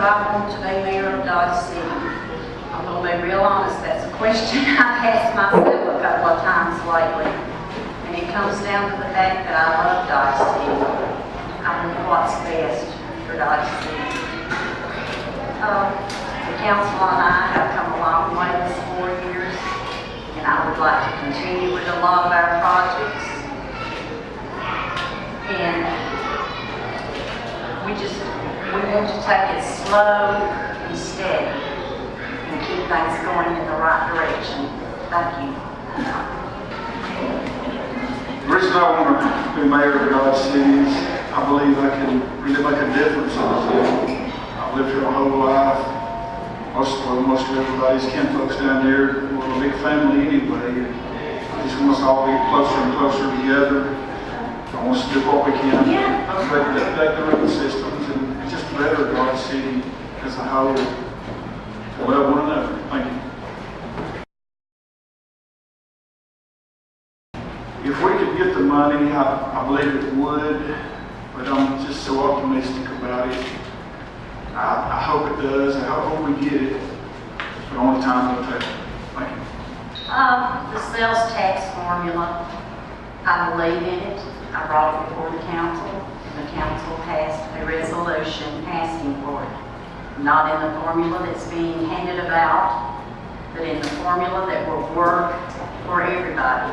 would I want to be mayor of Dodge City? I'm going to be real honest, that's a question I've asked myself a couple of times lately. And it comes down to the fact that I love Dodge City. I want what's best for Dodge City. The council and I have come a long way this 4 years, and I would like to continue with a lot of our projects. And we want to take it slow and steady and keep things going in the right direction. Thank you. The reason I want to be mayor of Dodge City is I believe I can really make a difference in the city. I've lived here my whole life. Most everybody's kin folks down there, we're a big family anyway. I just want us all to get closer and closer together. I want us to do what we can to update the road systems and just better Dodge City as a whole to love one another. Thank you. If we could get the money, I believe it would, but I'm just so optimistic about it. I hope it does. I hope we get it, but only time will tell. Thank you. The sales tax formula, I believe in it. I brought it before the council, and the council passed a resolution asking for it. Not in the formula that's being handed about, but in the formula that will work for everybody.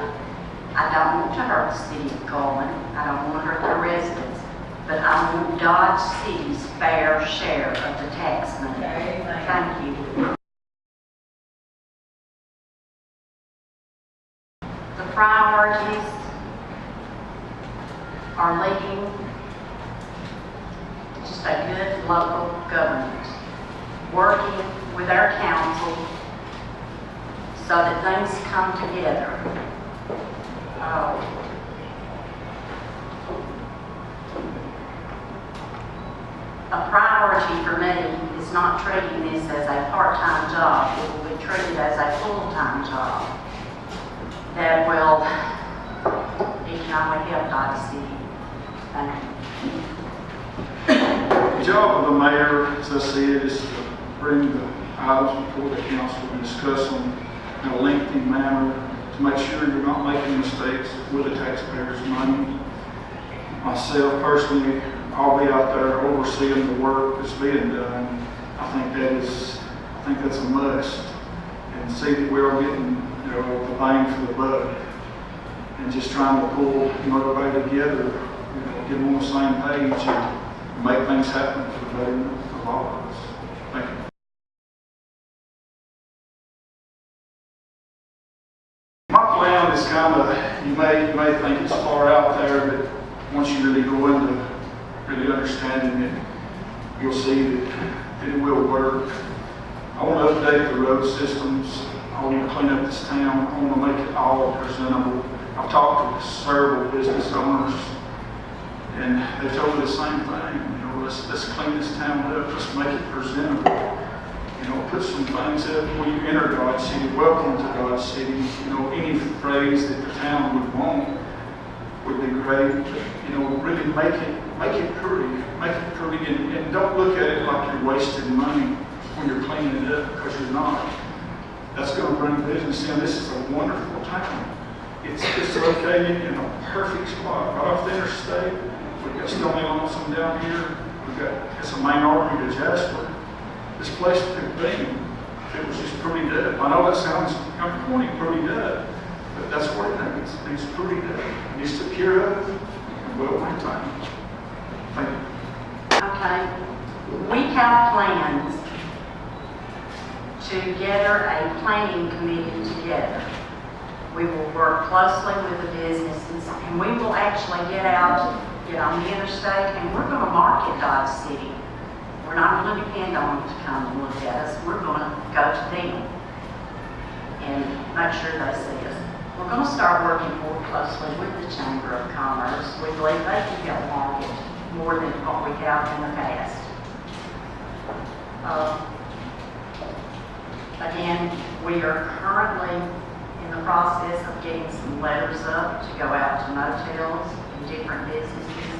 I don't want to hurt the city of Coleman. I don't want to hurt the residents, but I want Dodge City's fair share of the tax money. Thank you. The priorities are leading just a good local government, working with our council so that things come together. A priority for me is not treating this as a part-time job. It will be treated as a full-time job that will economically help Dodge City. Thank you. The job of the mayor, as I said, is to bring the items before the council and discuss them in a lengthy manner to make sure you're not making mistakes with the taxpayers' money. Myself personally, I'll be out there overseeing the work that's being done. I think that's a must, and see that we're getting the bang for the buck, and just trying to pull everybody together, get them on the same page and make things happen for the betterment of all of us. Thank you. My plan is kind of, you may think it's far out there, but once you really go into really understanding it, you'll see that it will work. I want to update the road systems. I want to clean up this town. I want to make it all presentable. I've talked to several business owners, and they told me the same thing. Let's clean this town up. Let's make it presentable. Put some things up when you enter Dodge City. Welcome to Dodge City. Any phrase that the town would want would be great. Really make it pretty, and don't look at it like you're wasting money when you're cleaning it up, because you're not. That's going to bring business in. This is a wonderful town. It's located in a perfect spot, right off the interstate. We've got Stony Lonesome down here. It's a main artery to Jasper. This place could be if it was just pretty dead. I know that sounds kind of corny, pretty dead, but that's what it needs. It needs pretty dead. It needs to cure up and well maintained. Thank you. Okay, we have plans to gather a planning committee together. We will work closely with the businesses, and we will actually get on the interstate, and we're going to market Dodge City. We're not going to depend on them to come and look at us. We're going to go to them and make sure they see us. We're going to start working more closely with the Chamber of Commerce. We believe they can help market more than what we have in the past. Again, we are currently in the process of getting some letters up to go out to motels and different businesses,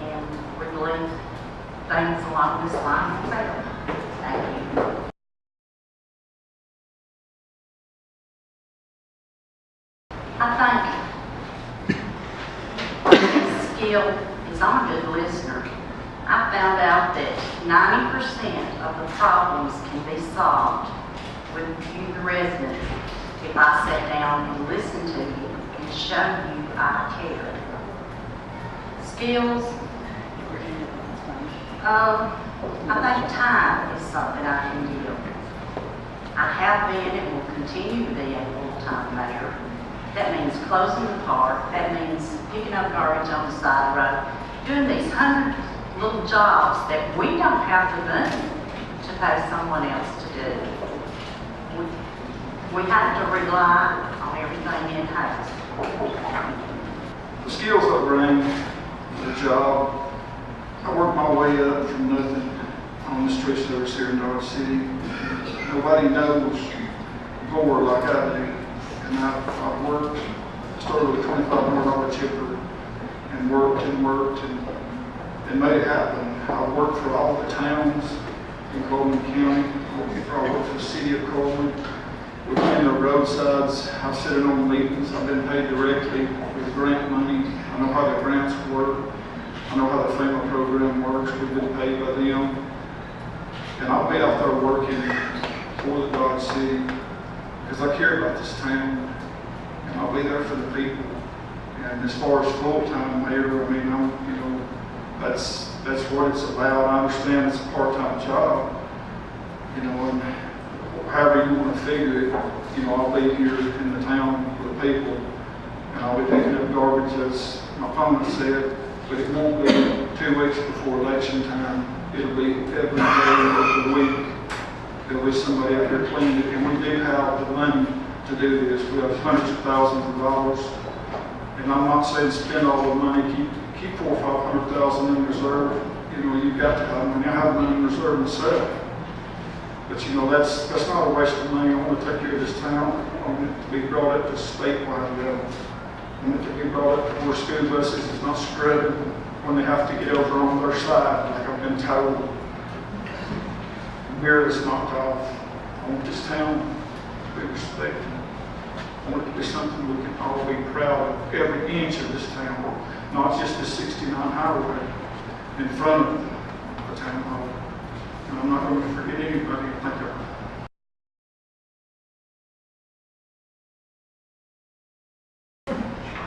and we believe things along this line will fail. Thank you. I think his skill is I'm a good listener. I found out that 90% of the problems can be solved with you, the resident, if I sat down and listened to you and showed you I care. Skills, I think time is something I can give. I have been and will continue to be a full-time mayor. That means closing the park. That means picking up garbage on the side of the road, doing these 100 little jobs that we don't have the money to pay someone else to do. We have to rely on everything in-house. The skills I bring to the job, I work my way up from nothing on the street service here in Dodge City. Nobody knows more like I do. And I've worked, started with a $2,500 chipper and worked and made it happen. I worked for all the towns in Coleman County. I worked for the city of Coleman. We cleaned the roadsides. I've sat in on meetings. I've been paid directly with grant money. I know how the grants work. I know how the FEMA program works. We've been paid by them. And I'll be out there working for the Dodge City because I care about this town, and I'll be there for the people. And as far as full-time mayor, I mean, that's what it's about. I understand it's a part-time job, and however you want to figure it, I'll be here in the town for the people, and I'll be picking up garbage, as my opponent said, but it won't be 2 weeks before election time. It'll be every day of the week. There'll be somebody out here cleaning it, and we do have the money to do this. We have hundreds of thousands of dollars, and I'm not saying spend all the money. Keep $400,000 or $500,000 in reserve. You've got to have money. I have money in reserve myself, but that's not a waste of money. I want to take care of this town. I want it to be brought up to statewide level. I want it to be brought up to where school buses is not spreading when they have to get over on their side, like I've been told. Mirror is knocked off. I want this town to be respected. I want it to be something we can all be proud of, every inch of this town, not just the 69 highway in front of the town hall. And I'm not going to forget anybody. Thank you.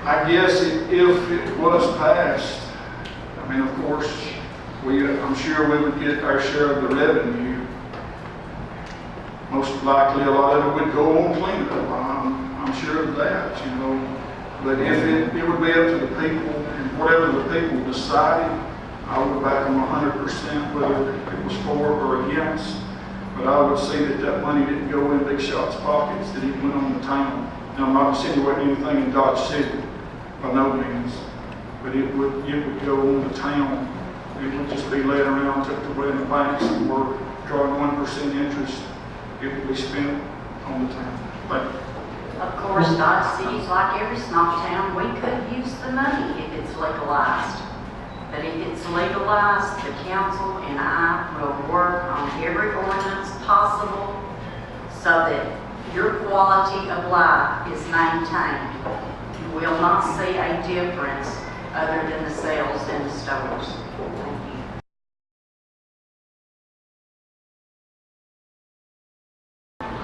I guess if it was passed, I mean, of course, I'm sure we would get our share of the revenue. Most likely, a lot of it would go on cleanup. I'm sure of that, But if it would be up to the people, and whatever the people decided, I would back them 100%, whether it was for or against. But I would see that money didn't go in Big Shot's pockets, that it went on the town. Now, I'm not insinuating anything in Dodge City, by no means, but it would go on the town. It would just be laid around, tucked away in the banks, and we're drawing 1% interest. It would be spent on the town. Thank you. Of course, Dodge City's like every small town. We could use the money if it's legalized. But if it's legalized, the council and I will work on every ordinance possible so that your quality of life is maintained. You will not see a difference other than the sales in the stores. Thank you.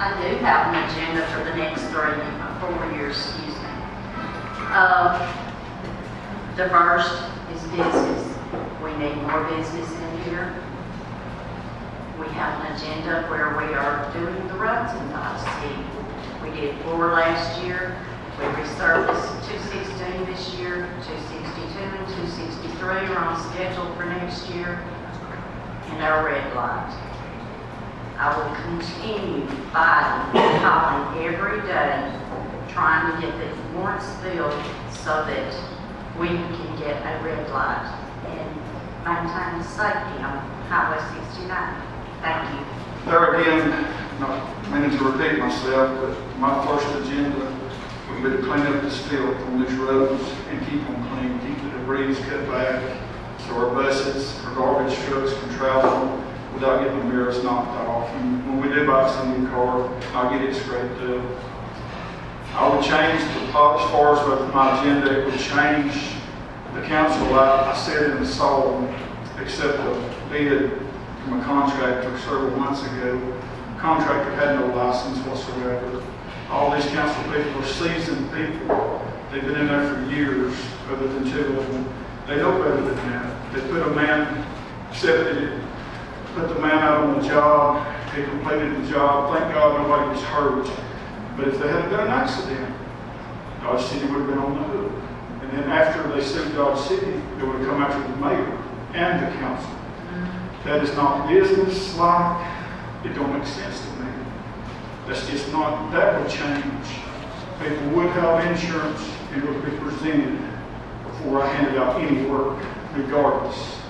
I do have an agenda for the next 4 years, excuse me. The first is business. We need more business in here. We have an agenda where we are doing the roads in Dodge City. We did 4 last year. We resurfaced 216 this year, 262 and 263 are on schedule for next year, and our red light. I will continue fighting, calling every day, trying to get these warrants filled so that we can get a red light and maintain safety on Highway 69. Thank you. There again, not meaning to repeat myself, but my first agenda would be to clean up this filth on these roads and keep them clean, keep the debris cut back, so our buses, our garbage trucks can travel without getting the mirrors knocked off. And when we do buy us a new car, I'll get it scraped up. I would change as far as with my agenda, it would change the council. I said in the song, except a bid from a contractor several months ago. The contractor had no license whatsoever. All these council people are seasoned people. They've been in there for years, other than two of them. They know better than that. They put a man, accepted it, put the man out on the job, he completed the job. Thank God nobody was hurt. But if there had been an accident, Dodge City would have been on the hook. And then after they sued Dodge City, they would have come after the mayor and the council. That is not business-like. It don't make sense to me. That's just not, that would change. People would have insurance and it would be presented before I handed out any work, regardless.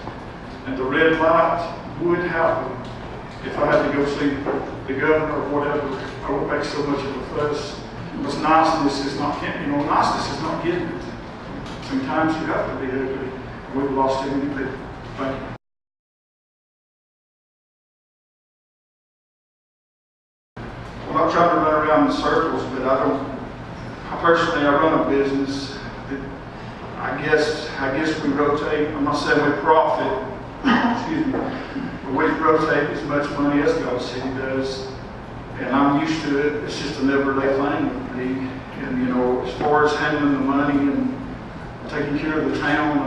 And the red light would happen if I had to go see the governor or whatever. I would make so much of a fuss. Because niceness is not, niceness is not getting it. Sometimes you have to be ugly. We've lost too many people. Thank you. Well, I'm trying to run around in circles, but I personally run a business. I guess we rotate. I'm not saying we profit, excuse me, but we rotate as much money as Dodge City does. And I'm used to it. It's just an everyday thing with me. And as far as handling the money and taking care of the town,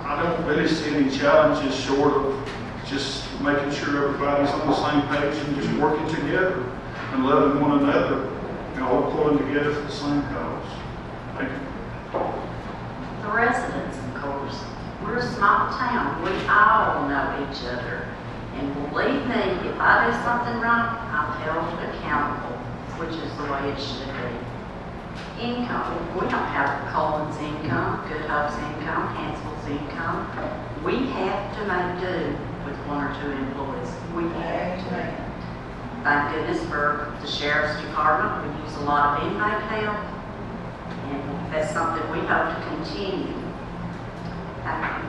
I don't really see any challenges short of just making sure everybody's on the same page and just working together and loving one another and all pulling together for the same cause. Thank you. The residents, of course. We're a small town. We all know each other. And believe me, if I do something wrong, I'm held accountable, which is the way it should be. Income. We don't have Colin's income, Good Hope's income, Hansel's income. We have to make do with one or two employees. We have to. Thank goodness for the Sheriff's Department. We use a lot of inmate help. And that's something we hope to continue. Thank you.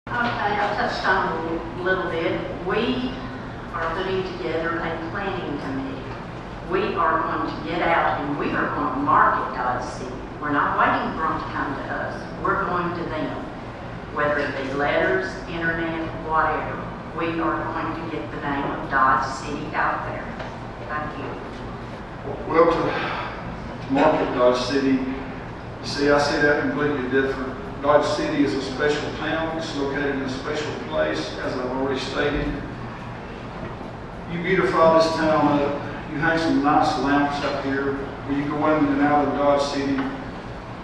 Okay, I touched on it a little bit. We are putting together a planning committee. We are going to get out and we are going to market Dodge City. We're not waiting for them to come to us. We're going to them. Whether it be letters, internet, whatever. We are going to get the name of Dodge City out there. Thank you. Well, to market Dodge City, see, I see that completely different. Dodge City is a special town. It's located in a special place, as I've already stated. You beautify this town up. You hang some nice lamps up here. When you go in and out of Dodge City,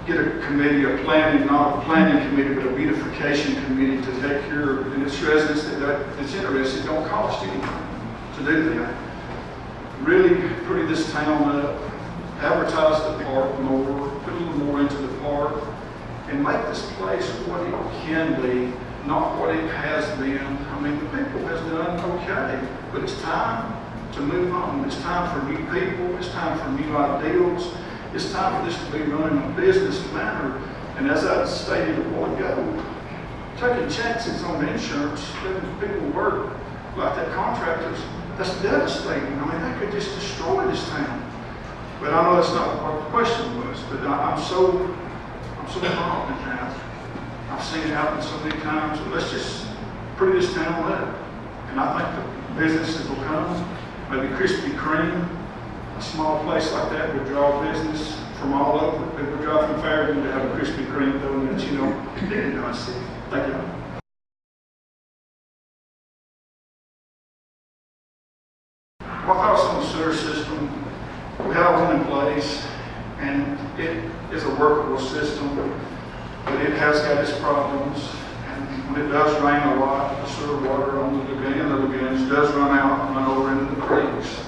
get a committee, a planning, not a planning committee, but a beautification committee to take care of its residents that's interested. It don't cost anything to do that. Really pretty this town up, advertise the park more, put a little more into the park, and make this place what it can be, not what it has been. The people has done okay, but it's time to move on. It's time for new people. It's time for new ideals. It's time for this to be run in a business manner. And as I stated a while ago, taking chances on insurance, letting people work like that contractors, that's devastating. That could just destroy this town. But I know that's not what the question was, but I'm so involved in that. I've seen it happen so many times. So let's just pretty this town up. And I think the businesses will come. Maybe Krispy Kreme, a small place like that would draw business from all over. People drive from Fairview to have a Krispy Kreme donuts, in Dodge City. Thank you. My thoughts on the sewer system, we have one in place, and it is a workable system, but it has got its problems. And when it does rain a lot, the sewer water on the lagoons does run out and run over into the creeks.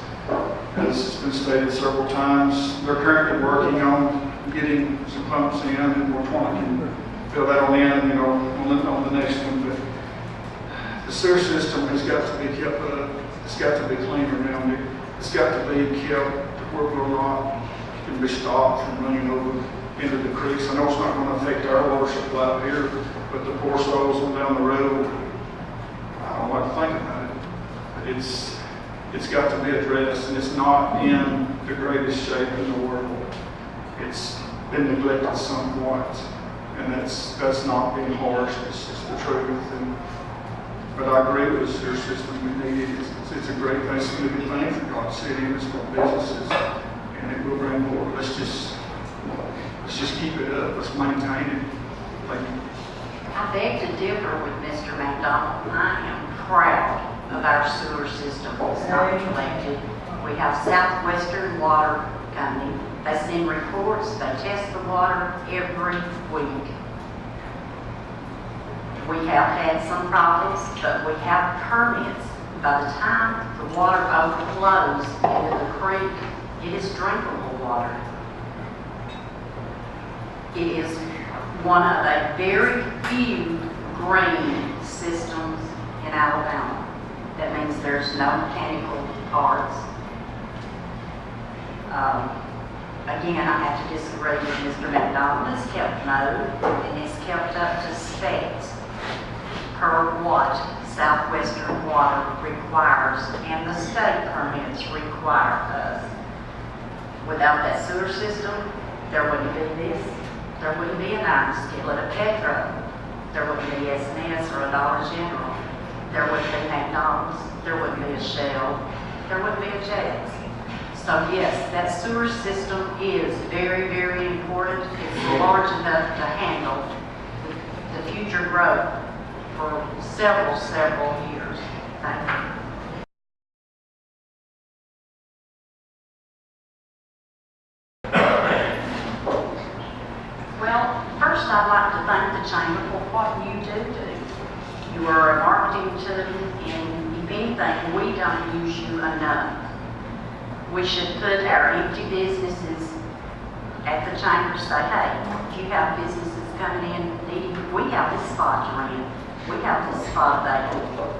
As it's been stated several times, they're currently working on getting some pumps in, and we're trying to fill that on in, on the next one. But the sewer system has got to be kept up. It's got to be cleaned around it. It's got to be kept to where we're not can be stopped from running over into the creeks. I know it's not going to affect our water supply up here, but the poor souls on down the road, I don't like to think about it. But it's got to be addressed, and it's not in the greatest shape in the world. It's been neglected somewhat, and that's not being harsh. It's just the truth. But I agree with the sewer system. We need it. It's a great thing. It's a good thing for Dodge City and small businesses, and it will bring more. Let's just keep it up. Let's maintain it. Thank you. I beg to differ with Mr. McDonald. I am proud of our sewer system. It's not neglected. We have Southwestern Water Company. They send reports. They test the water every week. We have had some problems, but we have permits. By the time the water overflows into the creek, it is drinkable water. It is one of a very few green systems in Alabama. That means there's no mechanical parts. Again, I have to disagree with Mr. McDonald. It's kept mowed and it's kept up to specs per what Southwestern Water requires and the state permits require us. Without that sewer system, there wouldn't be this. There wouldn't be an Iron Skillet, a Petro. There wouldn't be S&S or a Dollar General. There wouldn't be McDonald's. There wouldn't be a Shell. There wouldn't be a Jets. So yes, that sewer system is very, very important. It's large enough to handle the future growth for several years. Thank you. Well, first I'd like to thank the Chamber for what you do. You are a marketing tool, and if anything, we don't use you enough. We should put our empty businesses at the Chamber, say, hey, if you have businesses coming in needing, we have this spot to rent. We have this spot available.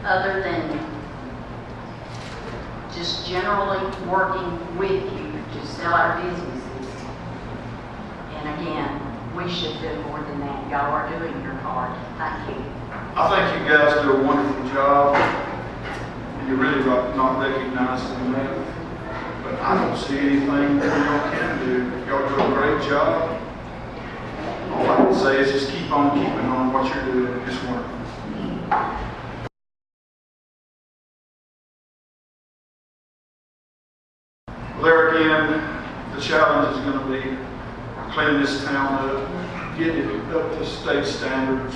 Other than just generally working with you to sell our businesses, and again, we should do more than that. Y'all are doing your part. Thank you. I think you guys do a wonderful job, and you're really not recognizing enough. But I don't see anything that y'all can do. Y'all do a great job. All I can say is just keep on keeping on what you're doing. It's wonderful. Well, there again, the challenge is going to be cleaning this town up, getting it up to state standards,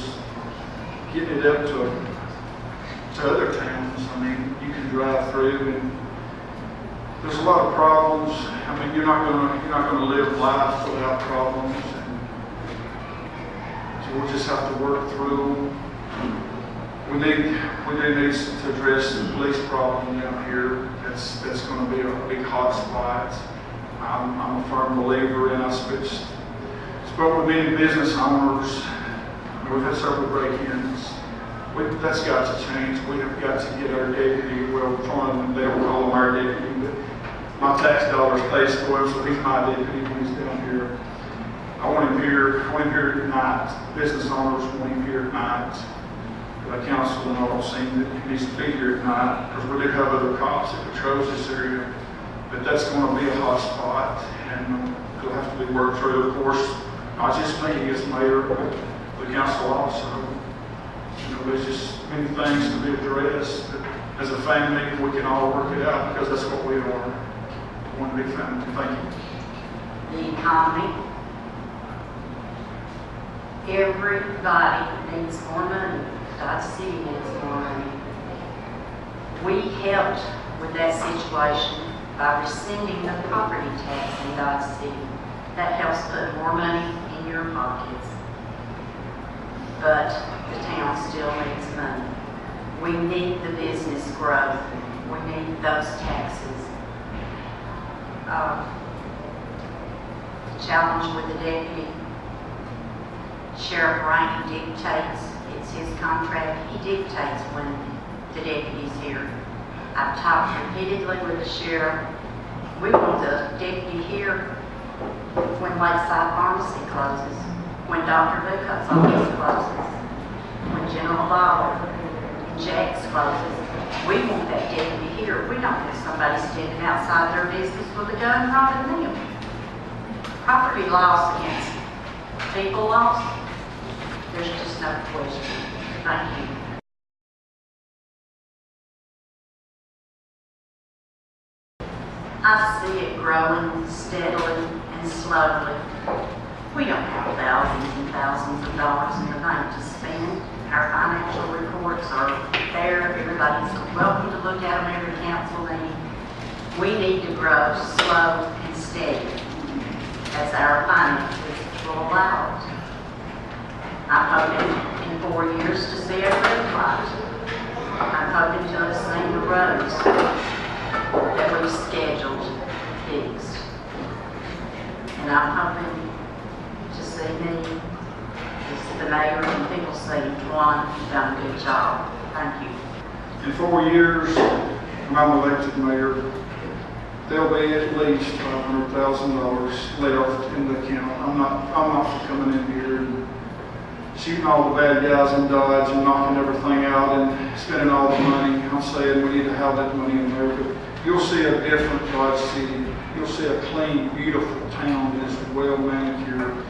getting it up to other towns. I mean, you can drive through and there's a lot of problems. I mean, you're not gonna live life without problems. And so we'll just have to work through. We do need to address the police problem down here. That's going to be a big hot spot. I'm a firm believer in. I spoke with many business owners. We've had several break-ins. That's got to change. We have got to get our deputy, well, they don't call him our deputy, but my tax dollars pays for him, so he's my deputy when he's down here. I want him here at night. Business owners want him here at night. The council and all seem that he needs to be here at night, because we do have other cops that patrol this area. But that's going to be a hot spot, and it'll have to be worked through, of course, not just me as mayor, but the council also. You know, there's just many things to be addressed. But as a family, we can all work it out, because that's what we are. One big family. Thank you. The economy. Everybody needs more money. Dodge City needs more money. We helped with that situation by rescinding the property tax in Dodge City. That helps put more money in your pockets. But the town still needs money. We need the business growth. We need those taxes. The challenge with the deputy, Sheriff Rainey dictates, it's his contract, he dictates when the deputies here. I've talked repeatedly with the sheriff. We want the deputy here when Lakeside Pharmacy closes, when Dr. Luco's office closes, when General Bottle and Jack's closes. We want that deputy here. We don't want somebody standing outside their business with a gun robbing them. Property loss against people loss, there's just no question. Thank you. I see it growing steadily and slowly. We don't have thousands and thousands of dollars in the bank to spend. Our financial reports are there. Everybody's welcome to look at them every council meeting. We need to grow slow and steady as our finances will allow it. I'm hoping in 4 years to see a red light. I'm hoping to have seen the roads that we've scheduled fixed. And I'm hoping to see me, as the mayor and people say, Juan, you've done a good job. Thank you. In 4 years, when I'm elected mayor, there'll be at least $500,000 left in the account. I'm not for coming in here and shooting all the bad guys in Dodge and knocking everything out and spending all the money. I'm saying we need to have that money in there, but you'll see a different Dodge City. You'll see a clean, beautiful town that is well manicured.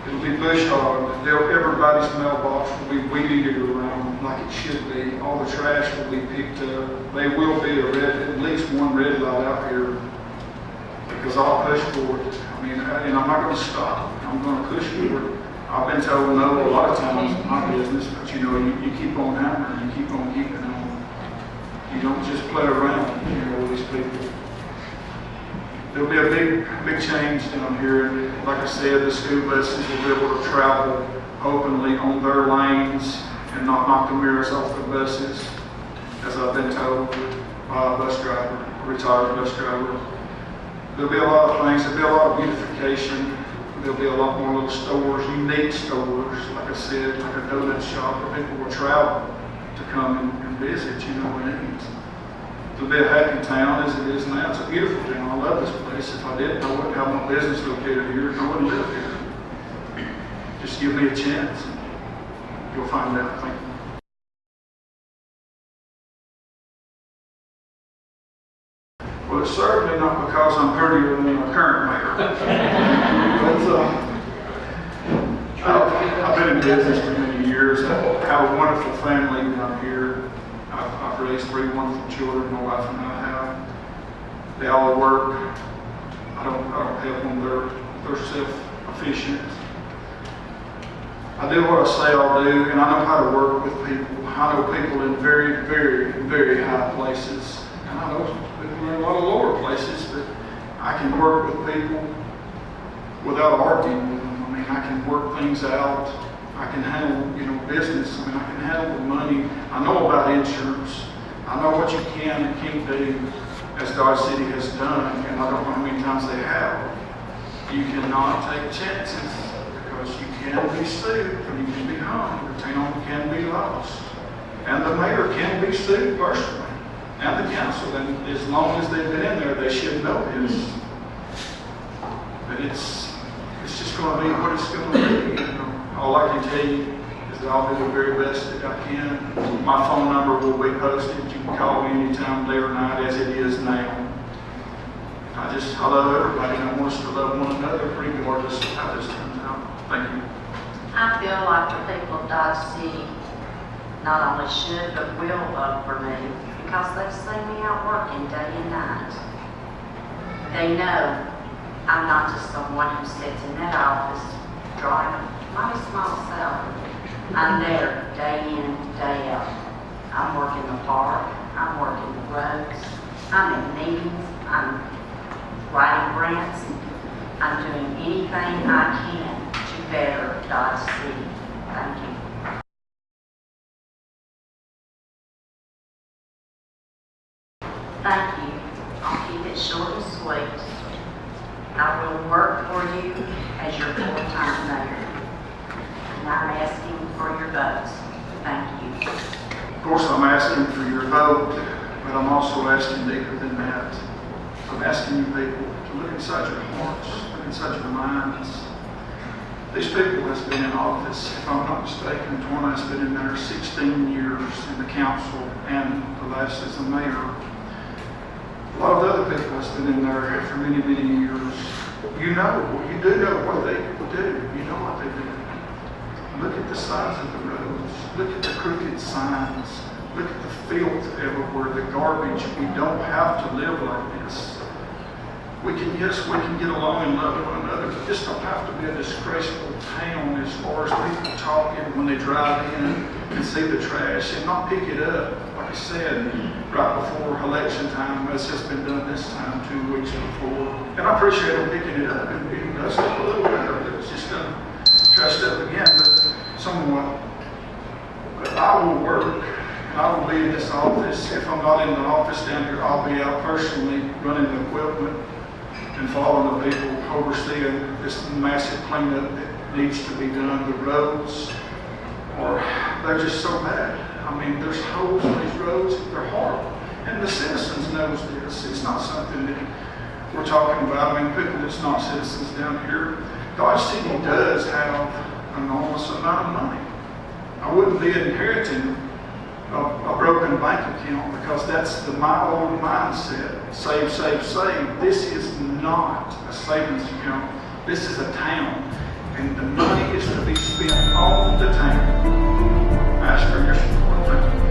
It'll be bush hogged. Everybody's mailbox will be weeded around like it should be. All the trash will be picked up. There will be at least one red light out here because I'll push for it. I mean, and I'm not going to stop. I'm going to push for it. I've been told no a lot of times in my business, but you know, you keep on hammering, you keep on keeping on. You don't just play around, you know, with these people. There'll be a big change down here. Like I said, the school buses will be able to travel openly on their lanes and not knock the mirrors off the buses, as I've been told by a bus driver, a retired bus driver. There'll be a lot of things. There'll be a lot of beautification. There'll be a lot more little stores, unique stores, like I said, like a donut shop where people will travel to come and visit, you know, and it'll be a happy town as it is now. It's a beautiful town. I love this place. If I didn't, I wouldn't have my business located here. I wouldn't live here. Just give me a chance. You'll find out. Thank you. Well, it's certainly not because I'm prettier than the current mayor. But I've been in business for many years. I have a wonderful family down here. I've raised 3 wonderful children, my wife and I have. They all work. I don't help them. They're self-efficient. I do what I say I'll do, and I know how to work with people. I know people in very, very, very high places. And I know people in a lot of lower places, but I can work with people without arguing with them. I mean, I can work things out. I can handle, you know, business. I mean, I can handle the money. I know about insurance. I know what you can and can't do, as Dodge City has done, and I don't know how many times they have. You cannot take chances because you can be sued or you can be hung. Your town can be lost. And the mayor can be sued personally, and the council. And as long as they've been in there, they should know this. But it's just going to be what it's going to be. You know? All I can tell you is that I'll do the very best that I can. My phone number will be posted. You can call me anytime, day or night, as it is now. I love everybody, and I want us to love one another regardless of how this turns out. Thank you. I feel like the people of Dodge City not only should, but will vote for me because they've seen me out working day and night. They know I'm not just someone who sits in that office drawing a mighty small salary. I'm there day in, day out. I'm working the park, I'm working the roads, I'm in meetings, I'm writing grants, I'm doing anything I can to better Dodge City. Thank you. Thank you. I'll keep it short and sweet. I will work for you as your full-time mayor. And I'm asking for your votes. Thank you. course, I'm asking for your vote, but I'm also asking deeper than that. I'm asking you people to look inside your hearts, look inside your minds. These people that's been in office, if I'm not mistaken, Torna has been in there 16 years in the council and the last as a mayor. A lot of the other people that's been in there for many, many years. You do know what they do. You know what they do. Look at the size of the roads. Look at the crooked signs. Look at the filth everywhere, the garbage. We don't have to live like this. We can get along and love one another, but this don't have to be a disgraceful town as far as people talking when they drive in and see the trash and not pick it up. Like I said, right before election time, as has been done this time, 2 weeks before. And I appreciate them picking it up and being dusted a little better. It's just trashed up again, but somewhat. But I will work. I will be in this office. If I'm not in the office down here, I'll be out personally running the equipment and following the people, overseeing this massive cleanup that needs to be done. The roads they're just so bad. I mean, there's holes in these roads. They're horrible. And the citizens knows this. It's not something that we're talking about. I mean, people that's not citizens down here. Dodge City does have an enormous amount of money. I wouldn't be inheriting a broken bank account because that's my old mindset. Save, save, save. This is not a savings account. This is a town. And the money is to be spent on the town. I ask for your support. Thank you.